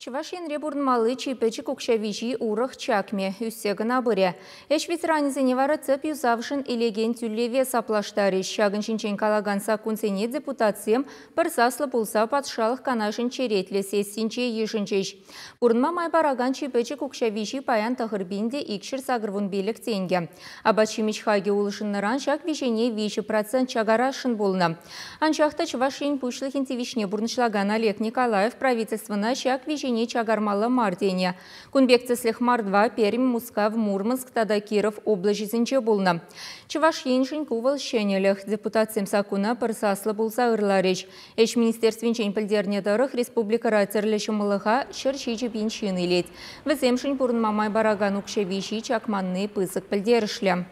Чувашин ребурнмалы чипечи кукшавичи урах чакме, үссегін абыре. Эш ветеранизіне вара цеп юзавшын илеген тюллеве саплаштары. Шагын шинчен калаганса кунсене депутациям парсаслы пулса патшалық канашын черетлі сессинче ешінчеш. Бурнма майбараган чипечи кукшавичи паян тахырбинде икшір сагырвун белік тенге. Абачимич хаге улышынныран шак вишене 5% чагарашын болна. Аншақта Чувашин пушлыхин тивишне бурнышлаган Олег Николаев правительствына шак вишене чагармалы мардене. Кунбекцеслих Мар-2, Пермь, Мускав, Мурманск, тада Киров облажизінче болна. Чуваш еншін кувал шенелех депутациям сакуна парсаслы болса ырларыч. Эш министерственчен пілдерне дарых республика райцерлеші мылыға шыршичі беншін илет. Віземшін бұрын мамай бараган укшевиші чакманны пысық пілдерішлі.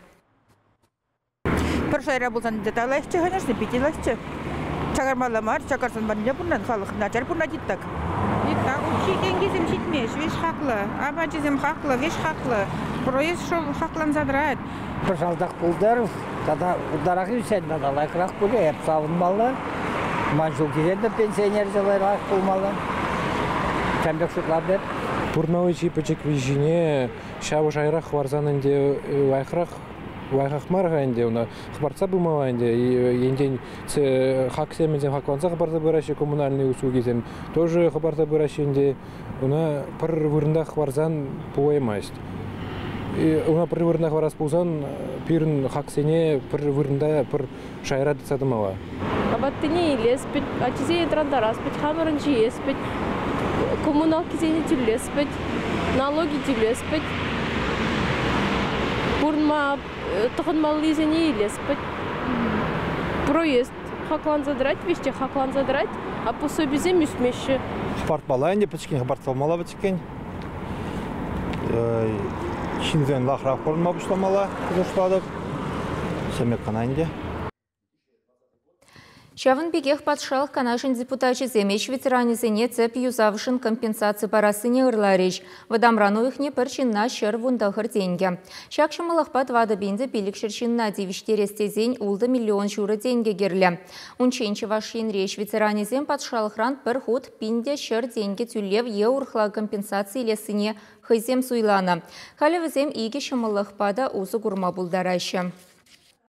Паршайра болсан деталайшчы, конечно, бетелайшчы. Чагармалы мар, чагарсан банне бұрнан халық начар бұрна диттак. Шекенгезім шетмеш, веш хақлы, абачызым хақлы, веш хақлы. Проезд шол хақлан задрайд. Пожалдақ бұлдар, тада ұлдарағы үсен надалайқырақ бұлы, әп савынмалы. Манжыл кезенді пенсионер жалайрақ болмалы. Кәмбек шұтлар бер. Бурнауы чипачек вежіне, шауы жайрақ варзанынде Вайхахмарға әнде, қыбарца бұмава әнде, енден хақ семенден хақланса қыбарта бұрашы коммунальный услугизем, тоже қыбарта бұрашы әнде, пір вырында қыбарзан бұоймайст. Пір вырында қыбарас болсан, пирін хақ сене пір вырында пір шайра дұсадымава. Абаттыне елеспет, ачизе етрандараспет, хамырын жиеспет, коммунал кезене түлеспет, налоги түлеспет, бурнма тұқынмалы езене елеспет. Проезд хақлан задрать, веште хақлан задрать, а пособизем үсмеші. Хабарт бала әнде пәчкен, хабарт салмала бәчкен. Шинзен лақырақ қорынма бұшламала күзіршладық. Сәмек қана әнде. Шавын бегех патшалық канашын депутачы земеш ветеранизене цеп юзавшын компенсации парасыне ырларыч. Вадамрановыхне пірчинна шыр вундахыр деньги. Шакшымылықпат вады бенді билік шырчинна девиштерестезен улды миллион шуры деньги герлі. Унченчі вашын реш ветеранизен патшалықран бір худ пинде шыр деньги түлев еурхла компенсации лесыне хызем суйлана. Халі візем иге шымылықпада узы гурма бұлдарашы.